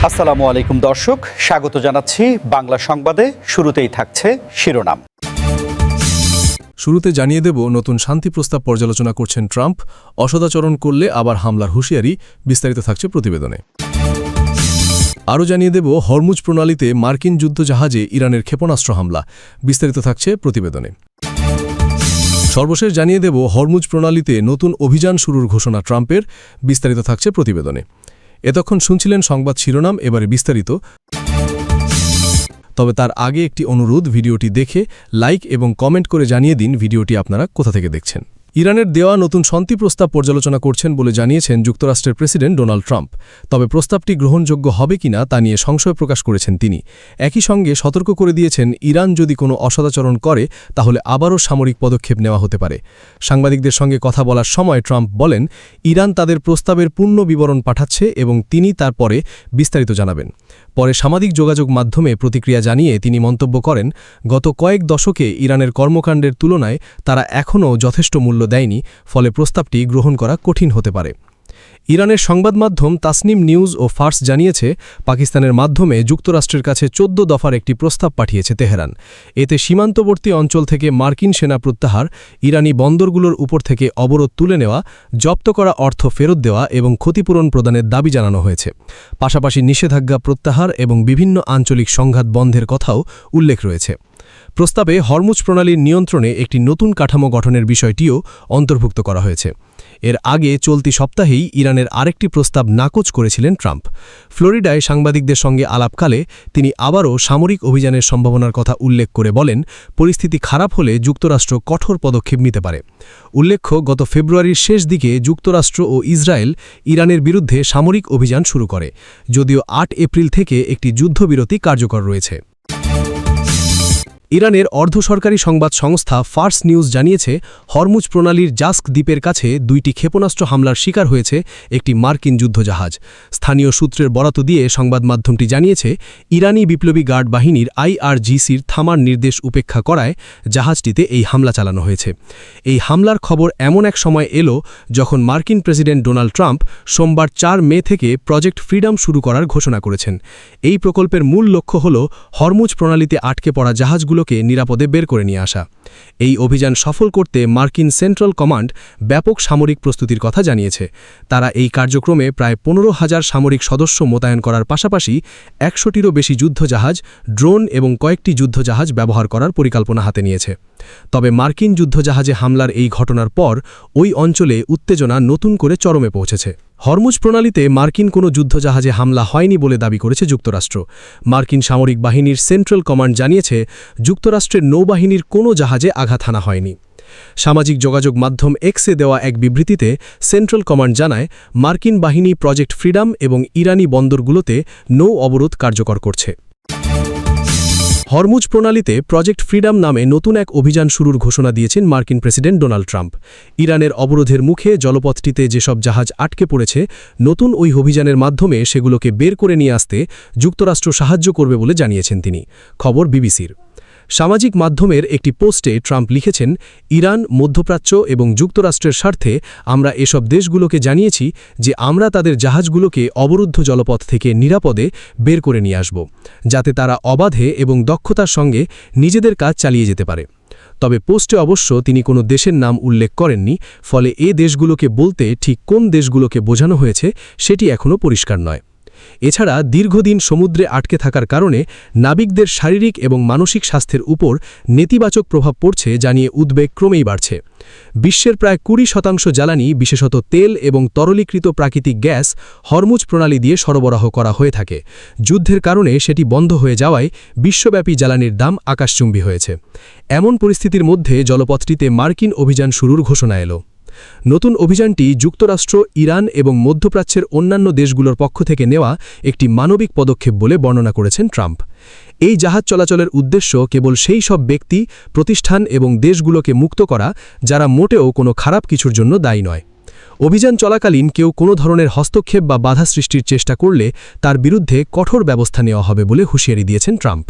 আসসালামু আলাইকুম দর্শক, স্বাগত জানাচ্ছি বাংলা সংবাদে। শুরুতেই থাকছে শিরোনাম। শুরুতে জানিয়ে দেব, নতুন শান্তি প্রস্তাব পর্যালোচনা করছেন ট্রাম্প, অসদাচরণ করলে আবার হামলার হুঁশিয়ারি। বিস্তারিত থাকছে প্রতিবেদনে। আরও জানিয়ে দেব, হরমুজ প্রণালীতে মার্কিন যুদ্ধজাহাজে ইরানের ক্ষেপণাস্ত্র হামলা। বিস্তারিত থাকছে প্রতিবেদনে। সর্বশেষ জানিয়ে দেব, হরমুজ প্রণালীতে নতুন অভিযান শুরুর ঘোষণা ট্রাম্পের। বিস্তারিত থাকছে প্রতিবেদনে। এতক্ষণ শুনছিলেন সংবাদ শিরোনাম, এবারে বিস্তারিত। তবে তার আগে একটি অনুরোধ, ভিডিওটি দেখে লাইক এবং কমেন্ট করে জানিয়ে দিন ভিডিওটি আপনারা কোথা থেকে দেখছেন। ইরানের দেওয়া নতুন শান্তি প্রস্তাব পর্যালোচনা করছেন বলে জানিয়েছেন যুক্তরাষ্ট্রের প্রেসিডেন্ট ডোনাল্ড ট্রাম্প। তবে প্রস্তাবটি গ্রহণযোগ্য হবে কিনা তা নিয়ে সংশয় প্রকাশ করেছেন তিনি। একই সঙ্গে সতর্ক করে দিয়েছেন, ইরান যদি কোনো অসদাচরণ করে তাহলে আবারও সামরিক পদক্ষেপ নেওয়া হতে পারে। সাংবাদিকদের সঙ্গে কথা বলার সময় ট্রাম্প বলেন, ইরান তাদের প্রস্তাবের পূর্ণ বিবরণ পাঠাচ্ছে এবং তিনি তারপরে বিস্তারিত জানাবেন। পরে সামাজিক যোগাযোগ মাধ্যমে প্রতিক্রিয়া জানিয়ে তিনি মন্তব্য করেন, গত কয়েক দশকে ইরানের কর্মকাণ্ডের তুলনায় তারা এখনও যথেষ্ট মূল্য দেয়নি, ফলে প্রস্তাবটি গ্রহণ করা কঠিন হতে পারে। ইরানের সংবাদ মাধ্যম তাসনিম নিউজ ও ফার্স জানিয়েছে, পাকিস্তানের মাধ্যমে যুক্তরাষ্ট্রের কাছে 14 দফার একটি প্রস্তাব পাঠিয়েছে তেহরান। এতে সীমান্তবর্তী অঞ্চল থেকে মার্কিন সেনা প্রত্যাহার, ইরানি বন্দরগুলোর উপর থেকে অবরোধ তুলে নেওয়া, জব্দ করা অর্থ ফেরত দেওয়া এবং ক্ষতিপূরণ প্রদানের দাবি জানানো হয়েছে। পাশাপাশি নিষেধাজ্ঞা প্রত্যাহার এবং বিভিন্ন আঞ্চলিক সংঘাত বন্ধের কথাও উল্লেখ রয়েছে। প্রস্তাবে হরমুজ প্রণালীর নিয়ন্ত্রণে একটি নতুন কাঠামো গঠনের বিষয়টিও অন্তর্ভুক্ত করা হয়েছে। এর আগে চলতি সপ্তাহেই ইরানের আরেকটি প্রস্তাব নাকচ করেছিলেন ট্রাম্প। ফ্লোরিডায় সাংবাদিকদের সঙ্গে আলাপকালে তিনি আবারও সামরিক অভিযানের সম্ভাবনার কথা উল্লেখ করে বলেন, পরিস্থিতি খারাপ হলে যুক্তরাষ্ট্র কঠোর পদক্ষেপ নিতে পারে। উল্লেখ্য, গত ফেব্রুয়ারির শেষ দিকে যুক্তরাষ্ট্র ও ইসরায়েল ইরানের বিরুদ্ধে সামরিক অভিযান শুরু করে, যদিও 8 এপ্রিল থেকে একটি যুদ্ধবিরতি কার্যকর রয়েছে। ইরানের অর্ধসরকারি সংবাদ সংস্থা ফার্স নিউজ জানিয়েছে, হরমুজ প্রণালীর জাস্ক দ্বীপের কাছে 2টি ক্ষেপণাস্ত্র হামলার শিকার হয়েছে একটি মার্কিন যুদ্ধজাহাজ। স্থানীয় সূত্রের বরাত দিয়ে সংবাদ মাধ্যমটি জানিয়েছে, ইরানি বিপ্লবী গার্ড বাহিনীর IRGCর থামার নির্দেশ উপেক্ষা করায় জাহাজটিতে এই হামলা চালানো হয়েছে। এই হামলার খবর এমন এক সময় এলো যখন মার্কিন প্রেসিডেন্ট ডোনাল্ড ট্রাম্প সোমবার 4 মে থেকে প্রজেক্ট ফ্রিডম শুরু করার ঘোষণা করেছেন। এই প্রকল্পের মূল লক্ষ্য হল হরমুজ প্রণালীতে আটকে পড়া জাহাজগুলো নিরাপদে বের করে নিয়ে আসা। এই অভিযান সফল করতে মার্কিন সেন্ট্রাল কমান্ড ব্যাপক সামরিক প্রস্তুতির কথা জানিয়েছে। তারা এই কার্যক্রমে প্রায় 15,000 সামরিক সদস্য মোতায়েন করার পাশাপাশি 100টিরও বেশি যুদ্ধজাহাজ, ড্রোন এবং কয়েকটি যুদ্ধজাহাজ ব্যবহার করার পরিকল্পনা হাতে নিয়েছে। তবে মার্কিন যুদ্ধজাহাজে হামলার এই ঘটনার পর ওই অঞ্চলে উত্তেজনা নতুন করে চরমে পৌঁছেছে। হরমুজ প্রণালীতে মার্কিন কোনো যুদ্ধজাহাজে হামলা হয়নি বলে দাবি করেছে যুক্তরাষ্ট্র। মার্কিন সামরিক বাহিনীর সেন্ট্রাল কমান্ড জানিয়েছে, যুক্তরাষ্ট্রের নৌবাহিনীর কোনো জাহাজে আঘাত হানা হয়নি। সামাজিক যোগাযোগ মাধ্যম এক্সে দেওয়া এক বিবৃতিতে সেন্ট্রাল কমান্ড জানায়, মার্কিন বাহিনী প্রজেক্ট ফ্রিডম এবং ইরানি বন্দরগুলোতে নৌ অবরোধ কার্যকর করছে। হরমুজ প্রণালীতে প্রজেক্ট ফ্রিডম নামে নতুন এক অভিযান শুরুর ঘোষণা দিয়েছেন মার্কিন প্রেসিডেন্ট ডোনাল্ড ট্রাম্প। ইরানের অবরোধের মুখে জলপথটিতে যেসব জাহাজ আটকে পড়েছে, নতুন ওই অভিযানের মাধ্যমে সেগুলোকে বের করে নিয়ে আসতে যুক্তরাষ্ট্র সাহায্য করবে বলে জানিয়েছেন তিনি। খবর বিবিসির। সামাজিক মাধ্যমের একটি পোস্টে ট্রাম্প লিখেছেন, ইরান, মধ্যপ্রাচ্য এবং যুক্তরাষ্ট্রের স্বার্থে আমরা এসব দেশগুলোকে জানিয়েছি যে আমরা তাদের জাহাজগুলোকে অবরুদ্ধ জলপথ থেকে নিরাপদে বের করে নিয়ে আসব, যাতে তারা অবাধে এবং দক্ষতার সঙ্গে নিজেদের কাজ চালিয়ে যেতে পারে। তবে পোস্টে অবশ্য তিনি কোনো দেশের নাম উল্লেখ করেননি, ফলে এ দেশগুলোকে বলতে ঠিক কোন দেশগুলোকে বোঝানো হয়েছে সেটি এখনও পরিষ্কার নয়। এছাড়া দীর্ঘদিন সমুদ্রে আটকে থাকার কারণে নাবিকদের শারীরিক এবং মানসিক স্বাস্থ্যের উপর নেতিবাচক প্রভাব পড়ছে জানিয়ে উদ্বেগ ক্রমেই বাড়ছে। বিশ্বের প্রায় 20% জ্বালানি, বিশেষত তেল এবং তরলীকৃত প্রাকৃতিক গ্যাস হরমুজ প্রণালী দিয়ে সরবরাহ করা হয়ে থাকে। যুদ্ধের কারণে সেটি বন্ধ হয়ে যাওয়ায় বিশ্বব্যাপী জ্বালানির দাম আকাশচুম্বী হয়েছে। এমন পরিস্থিতির মধ্যে জলপথটিতে মার্কিন অভিযান শুরুর ঘোষণা এলো। নতুন অভিযানটি যুক্তরাষ্ট্র, ইরান এবং মধ্যপ্রাচ্যের অন্যান্য দেশগুলোর পক্ষ থেকে নেওয়া একটি মানবিক পদক্ষেপ বলে বর্ণনা করেছেন ট্রাম্প। এই জাহাজ চলাচলের উদ্দেশ্য কেবল সেই সব ব্যক্তি, প্রতিষ্ঠান এবং দেশগুলোকে মুক্ত করা যারা মোটেও কোনো খারাপ কিছুর জন্য দায়ী নয়। অভিযান চলাকালীন কেউ কোনো ধরনের হস্তক্ষেপ বা বাধা সৃষ্টির চেষ্টা করলে তার বিরুদ্ধে কঠোর ব্যবস্থা নেওয়া হবে বলে হুঁশিয়ারি দিয়েছেন ট্রাম্প।